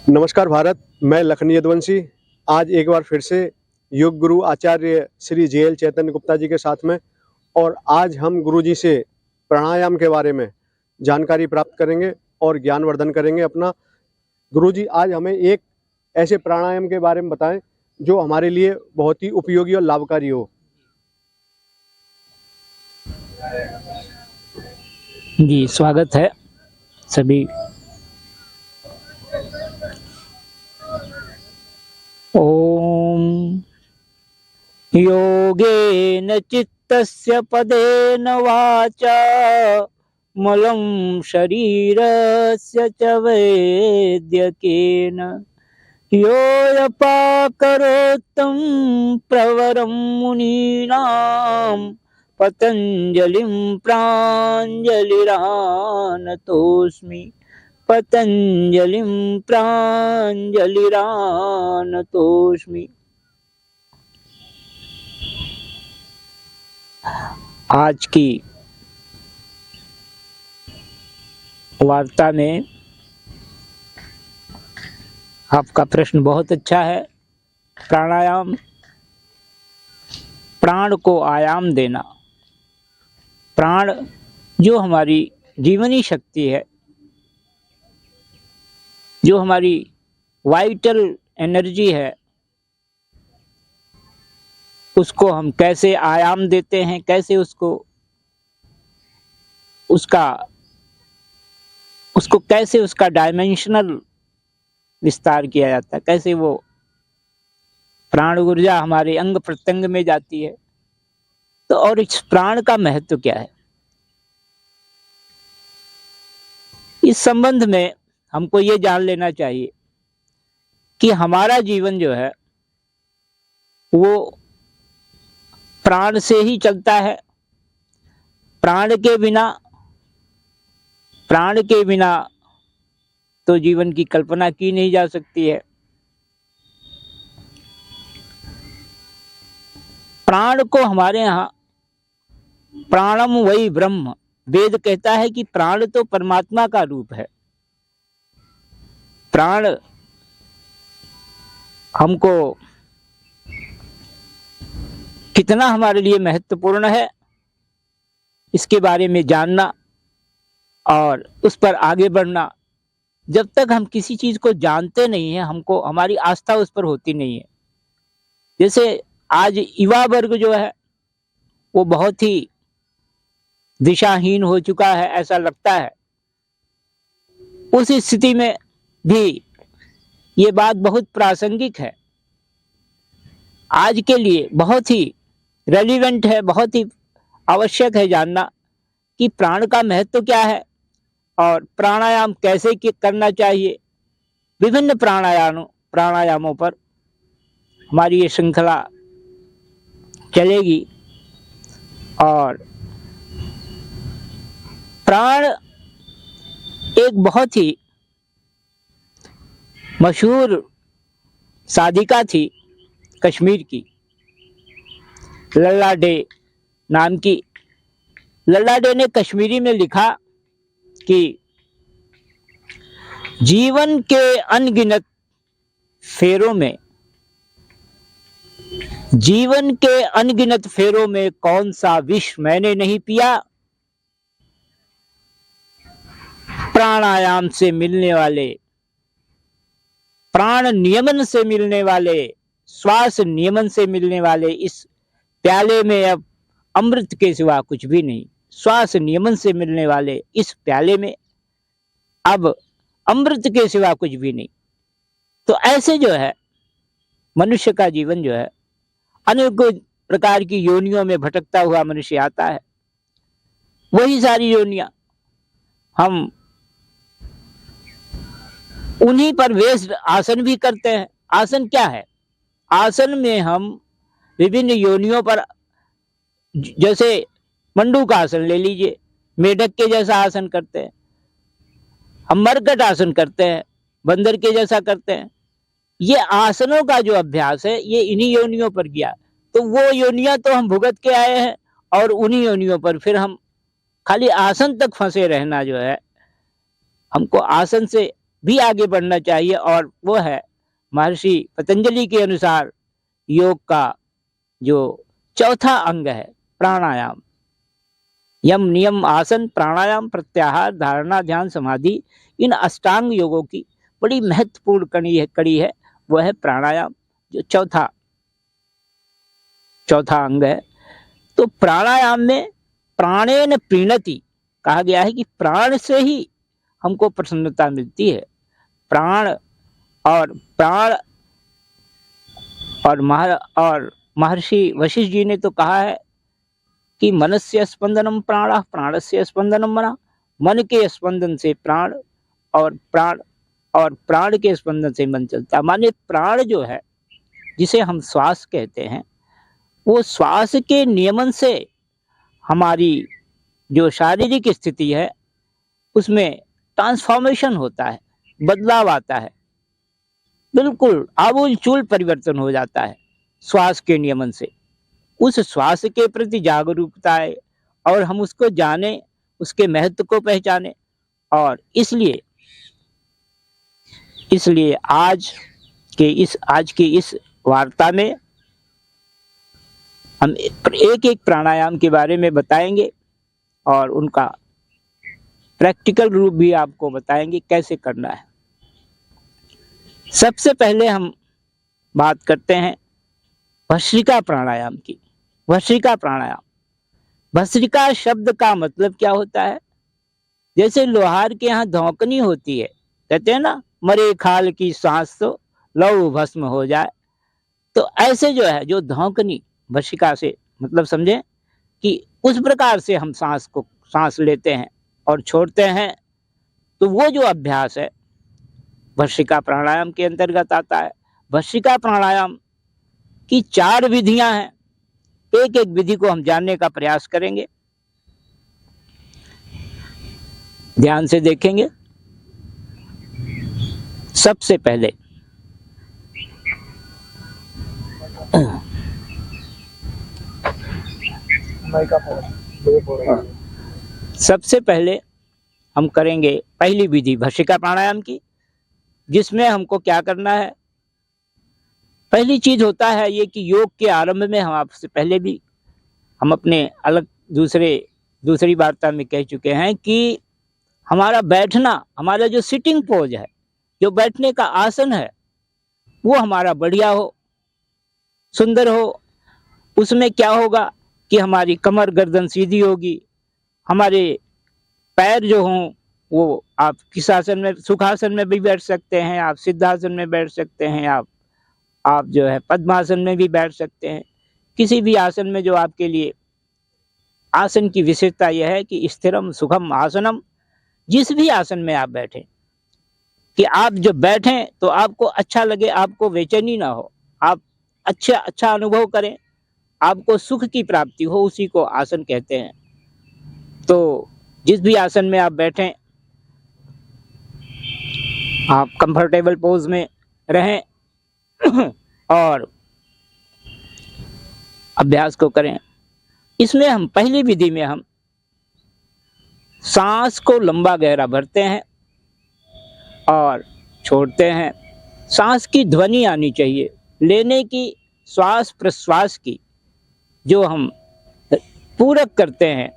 नमस्कार भारत, मैं लखनी यदुवंशी आज एक बार फिर से योग गुरु आचार्य श्री जेएल चैतन्य गुप्ता जी के साथ में। और आज हम गुरु जी से प्राणायाम के बारे में जानकारी प्राप्त करेंगे और ज्ञानवर्धन करेंगे अपना। गुरु जी आज हमें एक ऐसे प्राणायाम के बारे में बताएं जो हमारे लिए बहुत ही उपयोगी और लाभकारी हो। जी, स्वागत है सभी। ओम योगेन चित्तस्य पदेन वाचा मलं शरीरस्य च वैद्यकेन योऽयपाकरोत्तं प्रवरं मुनीनां पतञ्जलिं प्राञ्जलिरानतोऽस्मि। पतंजलिं प्राञ्जलिरानतोऽस्मि। आज की वार्ता में आपका प्रश्न बहुत अच्छा है। प्राणायाम, प्राण को आयाम देना। प्राण जो हमारी जीवनी शक्ति है, जो हमारी वाइटल एनर्जी है, उसको हम कैसे आयाम देते हैं, कैसे उसको कैसे उसका डायमेंशनल विस्तार किया जाता है, कैसे वो प्राण ऊर्जा हमारे अंग प्रत्यंग में जाती है। तो और इस प्राण का महत्व क्या है, इस संबंध में हमको ये जान लेना चाहिए कि हमारा जीवन जो है वो प्राण से ही चलता है। प्राण के बिना तो जीवन की कल्पना की नहीं जा सकती है। प्राण को हमारे यहाँ प्राणम वही ब्रह्म, वेद कहता है कि प्राण तो परमात्मा का रूप है। प्राण हमको कितना हमारे लिए महत्वपूर्ण है, इसके बारे में जानना और उस पर आगे बढ़ना। जब तक हम किसी चीज को जानते नहीं है, हमको हमारी आस्था उस पर होती नहीं है। जैसे आज युवा वर्ग जो है वो बहुत ही दिशाहीन हो चुका है, ऐसा लगता है। उस स्थिति में भी ये बात बहुत प्रासंगिक है, आज के लिए बहुत ही रेलिवेंट है, बहुत ही आवश्यक है जानना कि प्राण का महत्व क्या है और प्राणायाम कैसे करना चाहिए। विभिन्न प्राणायामों पर हमारी ये श्रृंखला चलेगी। और प्राण एक बहुत ही मशहूर साधिका थी कश्मीर की, लल्ला डे नाम की। लल्ला डे ने कश्मीरी में लिखा कि जीवन के अनगिनत फेरों में कौन सा विष मैंने नहीं पिया। प्राणायाम से मिलने वाले, प्राण नियमन से मिलने वाले, श्वास नियमन से मिलने वाले इस प्याले में अब अमृत के सिवा कुछ भी नहीं। श्वास नियमन से मिलने वाले इस प्याले में अब अमृत के सिवा कुछ भी नहीं। तो ऐसे जो है मनुष्य का जीवन जो है, अनेकों प्रकार की योनियों में भटकता हुआ मनुष्य आता है। वही सारी योनियां हम उन्हीं पर वेश आसन भी करते हैं। आसन क्या है? आसन में हम विभिन्न योनियों पर, जैसे मंडूक आसन ले लीजिए, मेढक के जैसा आसन करते हैं। हम मरकट आसन करते हैं, बंदर के जैसा करते हैं। ये आसनों का जो अभ्यास है ये इन्हीं योनियों पर किया। तो वो योनियां तो हम भुगत के आए हैं और उन्हीं योनियों पर फिर हम खाली आसन तक फंसे रहना जो है, हमको आसन से भी आगे बढ़ना चाहिए, और वो है महर्षि पतंजलि के अनुसार योग का जो चौथा अंग है प्राणायाम। यम नियम आसन प्राणायाम प्रत्याहार धारणा ध्यान समाधि, इन अष्टांग योगों की बड़ी महत्वपूर्ण कड़ी है वो है प्राणायाम, जो चौथा अंग है। तो प्राणायाम में प्राणेन प्रीणति कहा गया है कि प्राण से ही हमको प्रसन्नता मिलती है। प्राण और महर्षि वशिष्ठ जी ने तो कहा है कि मनस्य स्पंदनम प्राणः प्राणस्य स्पंदनम मनः, मन के स्पंदन से प्राण और प्राण के स्पंदन से मन चलता है। माने प्राण जो है जिसे हम श्वास कहते हैं, वो श्वास के नियमन से हमारी जो शारीरिक स्थिति है उसमें ट्रांसफॉर्मेशन होता है, बदलाव आता है, बिल्कुल आमूल चूल परिवर्तन हो जाता है श्वास के नियमन से। उस श्वास के प्रति जागरूकता है और हम उसको जाने, उसके महत्व को पहचाने। और इसलिए आज की इस वार्ता में हम एक एक प्राणायाम के बारे में बताएंगे और उनका प्रैक्टिकल रूप भी आपको बताएंगे कैसे करना है। सबसे पहले हम बात करते हैं भस्त्रिका प्राणायाम की। भस्त्रिका प्राणायाम, भस्त्रिका शब्द का मतलब क्या होता है? जैसे लोहार के यहाँ धौंकनी होती है, कहते हैं ना मरे खाल की सांस तो लहू भस्म हो जाए। तो ऐसे जो है, जो धौंकनी भस्त्रिका से मतलब समझे कि उस प्रकार से हम सांस लेते हैं और छोड़ते हैं, तो वो जो अभ्यास है भस्त्रिका प्राणायाम के अंतर्गत आता है। भस्त्रिका प्राणायाम की 4 विधियां हैं। एक एक विधि को हम जानने का प्रयास करेंगे, ध्यान से देखेंगे। सबसे पहले हम करेंगे पहली विधि भस्त्रिका प्राणायाम की, जिसमें हमको क्या करना है। पहली चीज होता है ये कि योग के आरंभ में हम आपसे पहले भी हम अपने अलग दूसरी वार्ता में कह चुके हैं कि हमारा बैठना, हमारा जो सिटिंग पोज है, जो बैठने का आसन है, वो हमारा बढ़िया हो, सुंदर हो। उसमें क्या होगा कि हमारी कमर गर्दन सीधी होगी, हमारे पैर जो हों वो आप किस आसन में, सुखासन में भी बैठ सकते हैं, आप सिद्धासन में बैठ सकते हैं, आप जो है पद्मासन में भी बैठ सकते हैं। किसी भी आसन में जो आपके लिए, आसन की विशेषता यह है कि स्थिरम सुखम आसनम, जिस भी आसन में आप बैठें, कि आप जब बैठें तो आपको अच्छा लगे, आपको बेचैनी ना हो, आप अच्छा अनुभव करें, आपको सुख की प्राप्ति हो, उसी को आसन कहते हैं। तो जिस भी आसन में आप बैठें, आप कंफर्टेबल पोज में रहें और अभ्यास को करें। इसमें हम पहली विधि में हम सांस को लंबा गहरा भरते हैं और छोड़ते हैं। सांस की ध्वनि आनी चाहिए, लेने की, श्वास प्रश्वास की, जो हम पूरक करते हैं,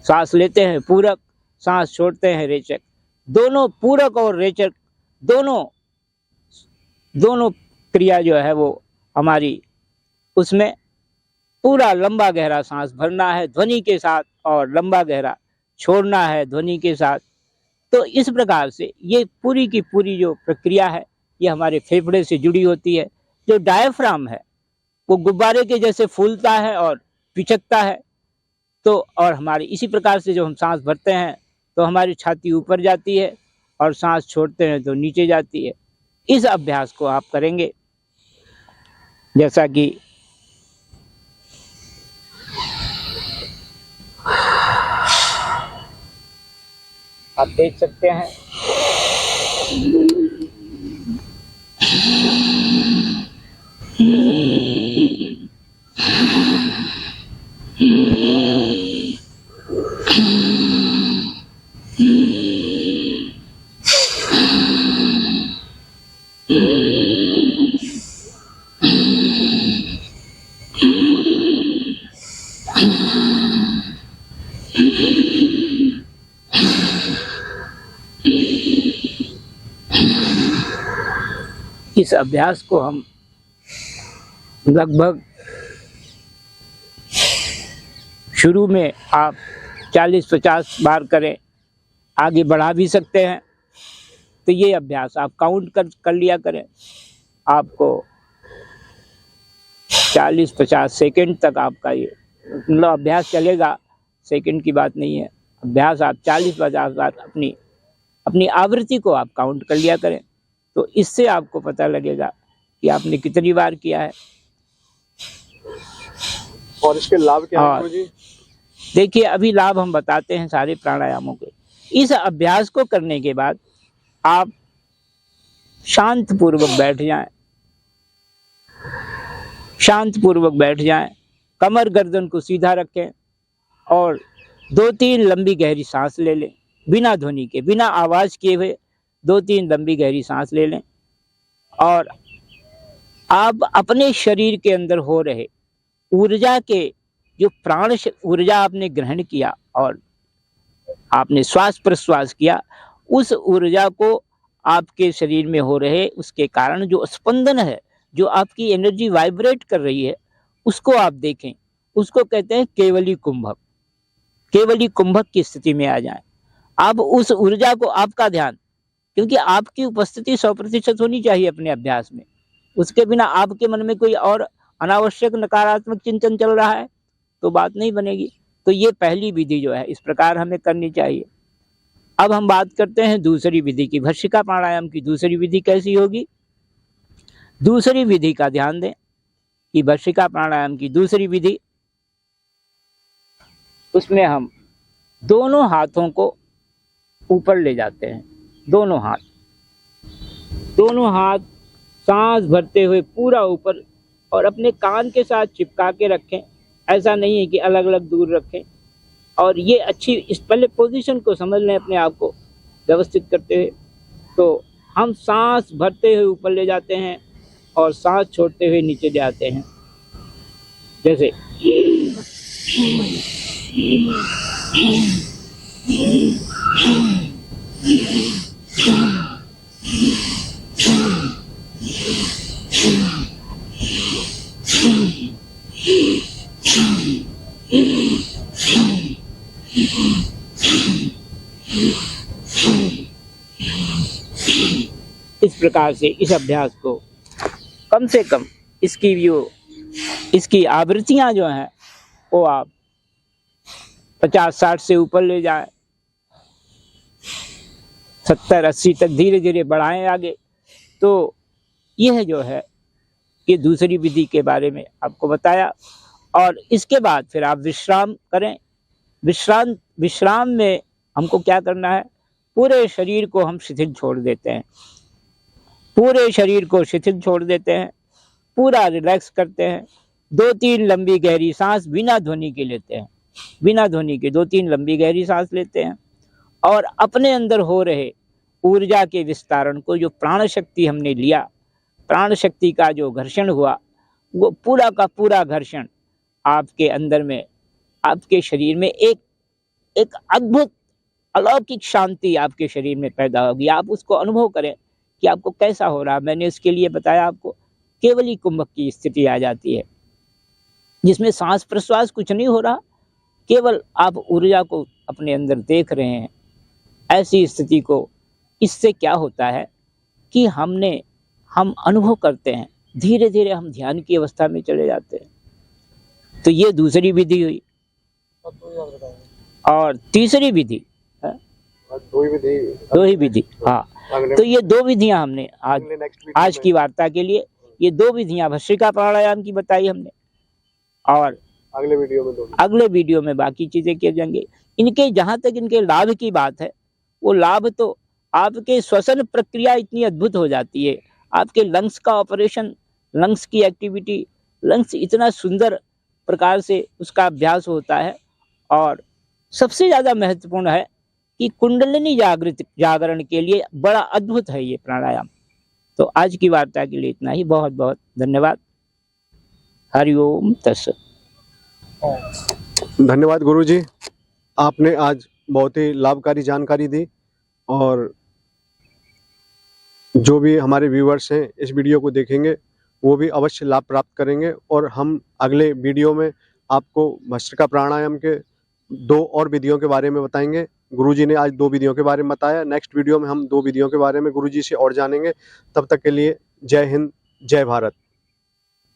सांस लेते हैं पूरक, सांस छोड़ते हैं रेचक। दोनों पूरक और रेचक दोनों क्रिया जो है वो हमारी, उसमें पूरा लंबा गहरा सांस भरना है ध्वनि के साथ और लंबा गहरा छोड़ना है ध्वनि के साथ। तो इस प्रकार से ये पूरी की पूरी जो प्रक्रिया है ये हमारे फेफड़े से जुड़ी होती है। जो डायफ्राम है वो गुब्बारे के जैसे फूलता है और पिचकता है। तो और हमारी इसी प्रकार से जो हम सांस भरते हैं तो हमारी छाती ऊपर जाती है और सांस छोड़ते हैं तो नीचे जाती है। इस अभ्यास को आप करेंगे, जैसा कि आप देख सकते हैं। इस अभ्यास को हम लगभग शुरू में आप 40-50 बार करें, आगे बढ़ा भी सकते हैं। तो ये अभ्यास आप काउंट कर लिया करें। आपको 40-50 सेकंड तक आपका ये मतलब अभ्यास चलेगा, सेकंड की बात नहीं है। अभ्यास आप 40-50 बार अपनी आवृत्ति को आप काउंट कर लिया करें, तो इससे आपको पता लगेगा कि आपने कितनी बार किया है। और इसके लाभ क्या हैं गुरुजी? देखिए, अभी लाभ हम बताते हैं सारे प्राणायामों के। इस अभ्यास को करने के बाद आप शांत पूर्वक बैठ जाएं, शांत पूर्वक बैठ जाएं, कमर गर्दन को सीधा रखें और 2-3 लंबी गहरी सांस ले लें, बिना ध्वनि के, बिना आवाज किए हुए 2-3 लंबी गहरी सांस ले लें। और आप अपने शरीर के अंदर हो रहे ऊर्जा के जो प्राण ऊर्जा आपने ग्रहण किया और आपने श्वास प्रश्वास किया, उस ऊर्जा को आपके शरीर में हो रहे उसके कारण जो स्पंदन है, जो आपकी एनर्जी वाइब्रेट कर रही है, उसको आप देखें। उसको कहते हैं केवली कुंभक। केवली कुंभक की स्थिति में आ जाएं। आप उस ऊर्जा को, आपका ध्यान, क्योंकि आपकी उपस्थिति 100% होनी चाहिए अपने अभ्यास में। उसके बिना आपके मन में कोई और अनावश्यक नकारात्मक चिंतन चल रहा है तो बात नहीं बनेगी। तो ये पहली विधि जो है इस प्रकार हमें करनी चाहिए। अब हम बात करते हैं दूसरी विधि की। भस्त्रिका प्राणायाम की दूसरी विधि कैसी होगी? दूसरी विधि का ध्यान दें कि भस्त्रिका प्राणायाम की दूसरी विधि, उसमें हम दोनों हाथों को ऊपर ले जाते हैं। दोनों हाथ सांस भरते हुए पूरा ऊपर और अपने कान के साथ चिपका के रखें। ऐसा नहीं है कि अलग अलग दूर रखें। और ये अच्छी, इस पहले पोजीशन को समझ लें, अपने आप को व्यवस्थित करते हुए। तो हम सांस भरते हुए ऊपर ले जाते हैं और सांस छोड़ते हुए नीचे ले आते हैं। जैसे इस प्रकार से इस अभ्यास को कम से कम इसकी आवृत्तियां जो हैं वो आप 50-60 से ऊपर ले जाएं, 70-80 तक धीरे धीरे बढ़ाएं आगे। तो यह जो है ये दूसरी विधि के बारे में आपको बताया। और इसके बाद फिर आप विश्राम करें। विश्राम में हमको क्या करना है? पूरे शरीर को हम शिथिल छोड़ देते हैं। पूरे शरीर को शिथिल छोड़ देते हैं, पूरा रिलैक्स करते हैं। 2-3 लंबी गहरी सांस बिना ध्वनि के लेते हैं। बिना ध्वनि के 2-3 लंबी गहरी सांस लेते हैं और अपने अंदर हो रहे ऊर्जा के विस्तारण को, जो प्राण शक्ति हमने लिया, प्राण शक्ति का जो घर्षण हुआ, वो पूरा का पूरा घर्षण आपके अंदर में, आपके शरीर में एक अद्भुत अलौकिक शांति आपके शरीर में पैदा होगी। आप उसको अनुभव करें कि आपको कैसा हो रहा है। मैंने इसके लिए बताया आपको, केवली कुंभक की स्थिति आ जाती है जिसमें सांस प्रश्वास कुछ नहीं हो रहा, केवल आप ऊर्जा को अपने अंदर देख रहे हैं। ऐसी स्थिति को, इससे क्या होता है कि हम अनुभव करते हैं, धीरे धीरे हम ध्यान की अवस्था में चले जाते हैं। तो ये दूसरी विधि हुई। और तीसरी विधि, दो ही विधि, हाँ। तो ये 2 विधियां हमने आज की वार्ता के लिए, ये 2 विधियां भस्त्रिका प्राणायाम की बताई हमने। और अगले वीडियो में बाकी चीजें किए जाएंगे। इनके, जहां तक इनके लाभ की बात है, वो लाभ तो आपके श्वसन प्रक्रिया इतनी अद्भुत हो जाती है, आपके लंग्स का ऑपरेशन, लंग्स की एक्टिविटी, लंग्स इतना सुंदर प्रकार से उसका अभ्यास होता है। और सबसे ज़्यादा महत्वपूर्ण है कि कुंडलिनी जागरण के लिए बड़ा अद्भुत है ये प्राणायाम। तो आज की वार्ता के लिए इतना ही। बहुत बहुत धन्यवाद। हरिओम तत्सत। धन्यवाद गुरुजी, आपने आज बहुत ही लाभकारी जानकारी दी और जो भी हमारे व्यूअर्स हैं इस वीडियो को देखेंगे वो भी अवश्य लाभ प्राप्त करेंगे। और हम अगले वीडियो में आपको भस्त्रिका प्राणायाम के 2 और विधियों के बारे में बताएंगे। गुरुजी ने आज 2 विधियों के बारे में बताया। नेक्स्ट वीडियो में हम 2 विधियों के बारे में गुरुजी से और जानेंगे। तब तक के लिए जय हिंद, जय भारत।